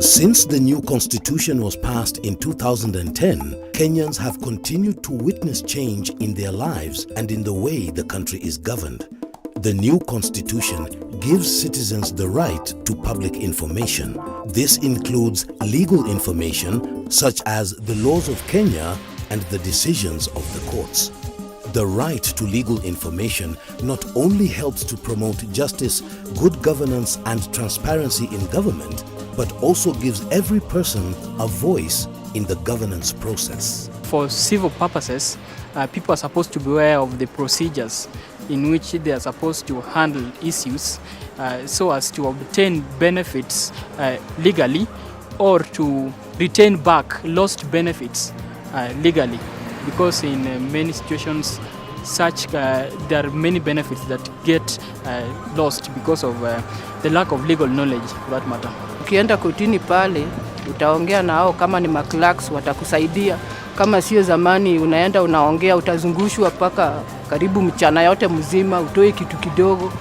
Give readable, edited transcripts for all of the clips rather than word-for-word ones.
Since the new constitution was passed in 2010, Kenyans have continued to witness change in their lives and in the way the country is governed. The new constitution gives citizens the right to public information. This includes legal information such as the laws of Kenya and the decisions of the courts. The right to legal information not only helps to promote justice, good governance and transparency in government, but also gives every person a voice in the governance process. For civil purposes, people are supposed to be aware of the procedures in which they are supposed to handle issues so as to obtain benefits legally or to retain back lost benefits legally. Because in many situations there are many benefits that get lost because of the lack of legal knowledge for that matter. Ukienda kotini pale utaongea na hao, kama ni maclerks watakusaidia. Kama sio zamani unaenda unaongea, utazungushwa paka karibu mchana yote mzima utoe kitu kidogo.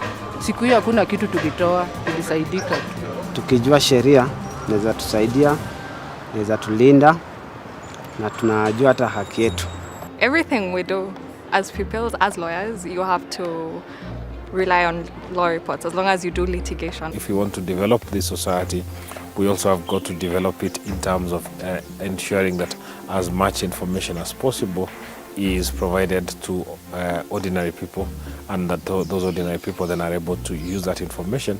Siku hiyo hakuna kitu tukitoa, tulisaidika. Tukijua sheria inaweza tusaidia, inaweza tulinda na tunajua hata haki yetu. Everything we do as people, as lawyers, you have to rely on law reports as long as you do litigation. If we want to develop this society, we also have got to develop it in terms of ensuring that as much information as possible is provided to ordinary people, and that those ordinary people then are able to use that information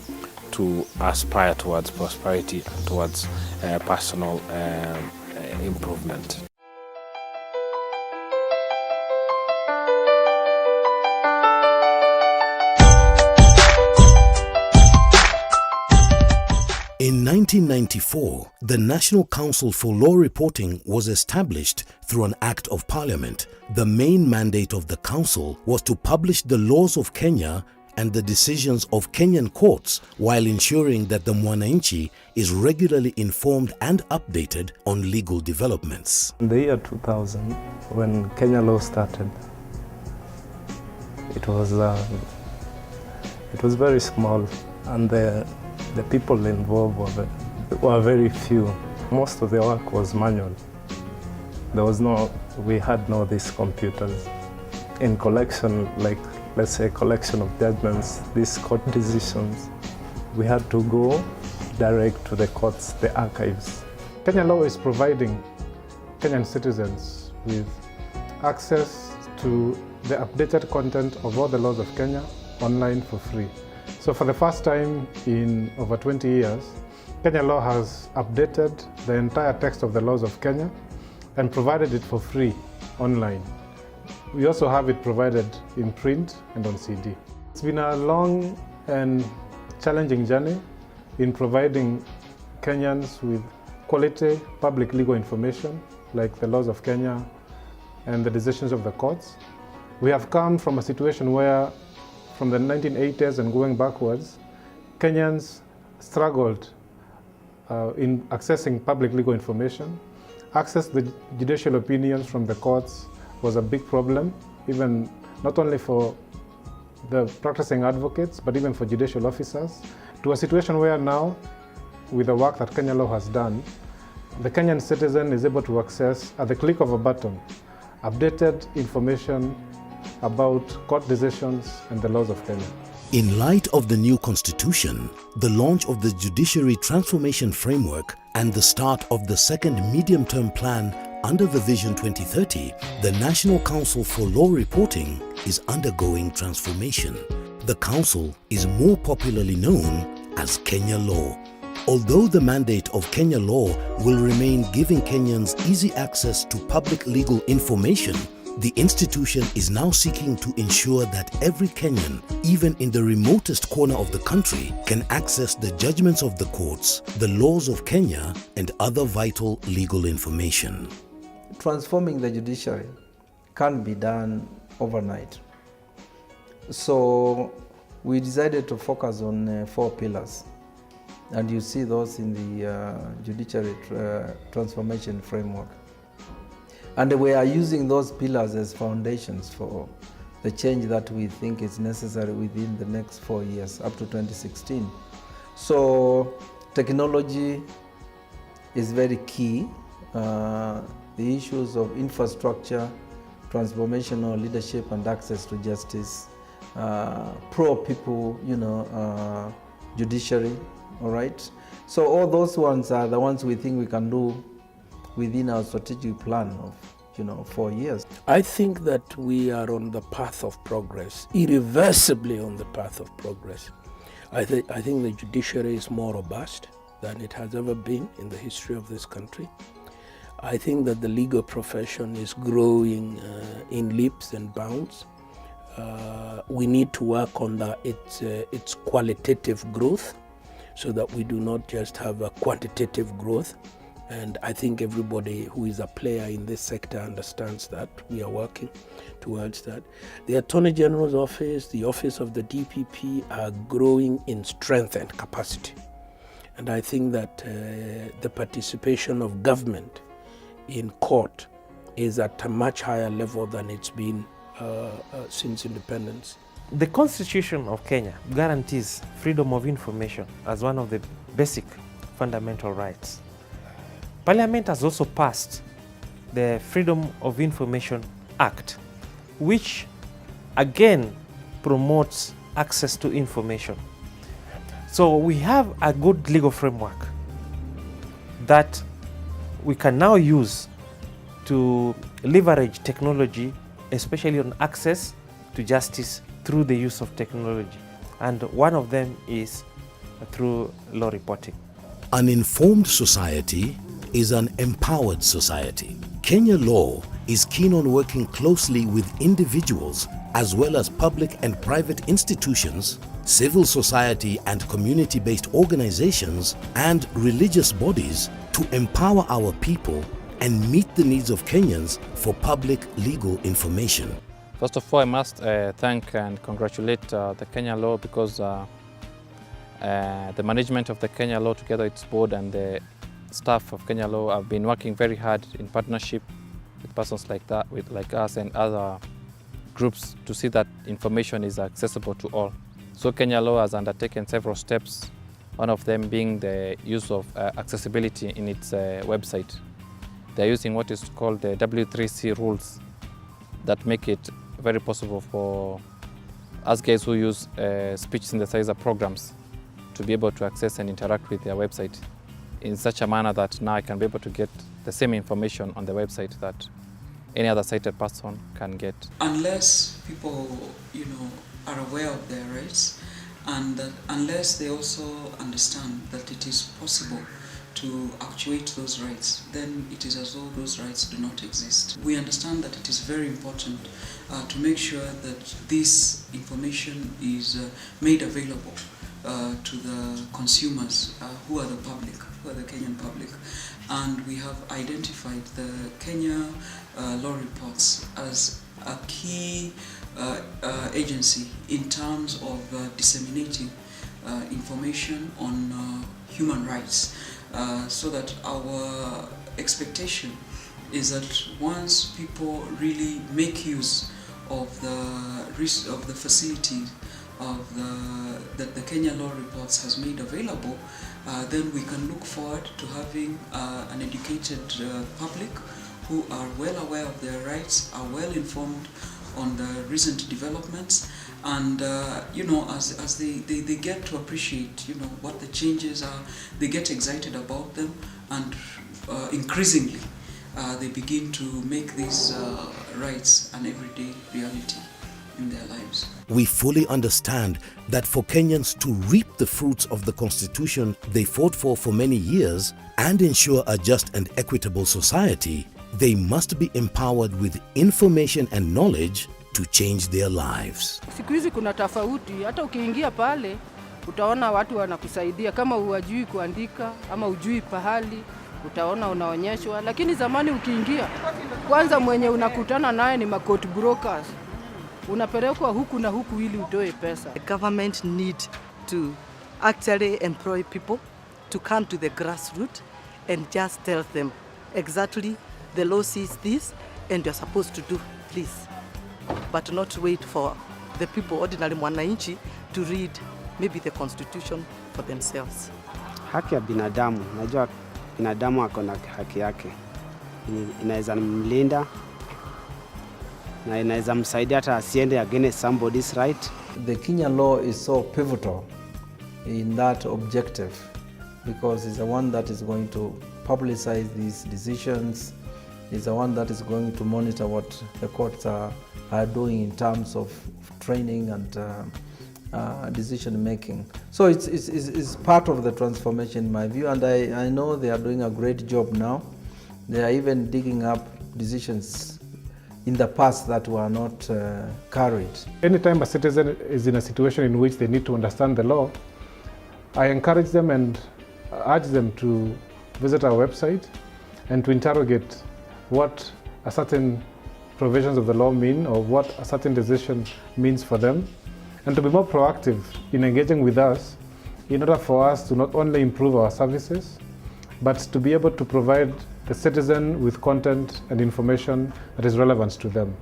to aspire towards prosperity and towards personal improvement. In 1994, the National Council for Law Reporting was established through an Act of Parliament. The main mandate of the council was to publish the laws of Kenya and the decisions of Kenyan courts while ensuring that the Mwananchi is regularly informed and updated on legal developments. In the year 2000, when Kenya law started, it was very small, and the people involved were very few. Most of the work was manual. We had no these computers. In collection, like let's say collection of judgments, these court decisions, we had to go direct to the courts, the archives. Kenya law is providing Kenyan citizens with access to the updated content of all the laws of Kenya online for free. So for the first time in over 20 years, Kenya law has updated the entire text of the laws of Kenya and provided it for free online. We also have it provided in print and on CD. It's been a long and challenging journey in providing Kenyans with quality public legal information like the laws of Kenya and the decisions of the courts. We have come from a situation where from the 1980s and going backwards, Kenyans struggled in accessing public legal information. Access to the judicial opinions from the courts was a big problem, even not only for the practicing advocates, but even for judicial officers, to a situation where now, with the work that Kenya law has done, the Kenyan citizen is able to access, at the click of a button, updated information about court decisions and the laws of Kenya. In light of the new constitution, the launch of the Judiciary Transformation Framework and the start of the second medium-term plan under the Vision 2030, the National Council for Law Reporting is undergoing transformation. The council is more popularly known as Kenya Law. Although the mandate of Kenya Law will remain giving Kenyans easy access to public legal information, the institution is now seeking to ensure that every Kenyan, even in the remotest corner of the country, can access the judgments of the courts, the laws of Kenya, and other vital legal information. Transforming the judiciary can't be done overnight. So we decided to focus on 4 pillars. And you see those in the Judiciary Transformation Framework. And we are using those pillars as foundations for the change that we think is necessary within the next 4 years, up to 2016. So technology, is very key. The issues of infrastructure, transformational leadership and access to justice, pro-people, judiciary, all right? So all those ones are the ones we think we can do within our strategic plan of 4 years. I think that we are on the path of progress, irreversibly on the path of progress. I think the judiciary is more robust than it has ever been in the history of this country. I think that the legal profession is growing in leaps and bounds. We need to work on its qualitative growth so that we do not just have a quantitative growth. And I think everybody who is a player in this sector understands that. We are working towards that. The Attorney General's office, the office of the DPP are growing in strength and capacity. And I think that the participation of government in court is at a much higher level than it's been since independence. The Constitution of Kenya guarantees freedom of information as one of the basic fundamental rights. Parliament has also passed the Freedom of Information Act, which again promotes access to information. So we have a good legal framework that we can now use to leverage technology, especially on access to justice through the use of technology. And one of them is through law reporting. An informed society is an empowered society. Kenya law is keen on working closely with individuals as well as public and private institutions, civil society and community-based organizations, and religious bodies to empower our people and meet the needs of Kenyans for public legal information. First of all, I must thank and congratulate the Kenya law because the management of the Kenya law together with its board and the staff of Kenya law have been working very hard in partnership with persons like us and other groups to see that information is accessible to all. So Kenya law has undertaken several steps, one of them being the use of accessibility in its website. They're using what is called the W3C rules that make it very possible for us guys who use speech synthesizer programs to be able to access and interact with their website in such a manner that now I can be able to get the same information on the website that any other sighted person can get. Unless people, are aware of their rights, and that unless they also understand that it is possible to actuate those rights, then it is as though those rights do not exist. We understand that it is very important to make sure that this information is made available to the consumers who are the public, who are the Kenyan public. And we have identified the Kenya Law Reports as a key agency in terms of disseminating information on human rights, so that our expectation is that once people really make use of the facility that the Kenya Law Reports has made available, then we can look forward to having an educated public who are well aware of their rights, are well informed on the recent developments, and as they get to appreciate what the changes are, they get excited about them, and increasingly they begin to make these rights an everyday reality in their lives. We fully understand that for Kenyans to reap the fruits of the Constitution they fought for many years and ensure a just and equitable society, they must be empowered with information and knowledge to change their lives. Siku hizi kuna tofauti, hata ukiingia pale utaona watu wanakusaidia kama hujui kuandika ama hujui pahali, utaona unaonyeshwa. Lakini zamani ukiingia, kwanza mwenye unakutana naye ni court brokers. Unapelekwa huku na huku ili utoe pesa. The government need to actually employ people to come to the grassroots and just tell them exactly the law says this and you're supposed to do this, but not wait for the people, ordinary mwananchi, to read maybe the constitution for themselves. Haki ya binadamu, najua binadamu ako na haki yake, inaweza mlinda na inaweza msaidia hata asiende against somebody's right. The Kenya law is so pivotal in that objective because it's the one that is going to publicize these decisions, is the one that is going to monitor what the courts are doing in terms of training and decision making. So it's part of the transformation in my view, and I know they are doing a great job now. They are even digging up decisions in the past that were not carried. Anytime a citizen is in a situation in which they need to understand the law, I encourage them and urge them to visit our website and to interrogate what a certain provisions of the law mean or what a certain decision means for them, and to be more proactive in engaging with us in order for us to not only improve our services, but to be able to provide the citizen with content and information that is relevant to them.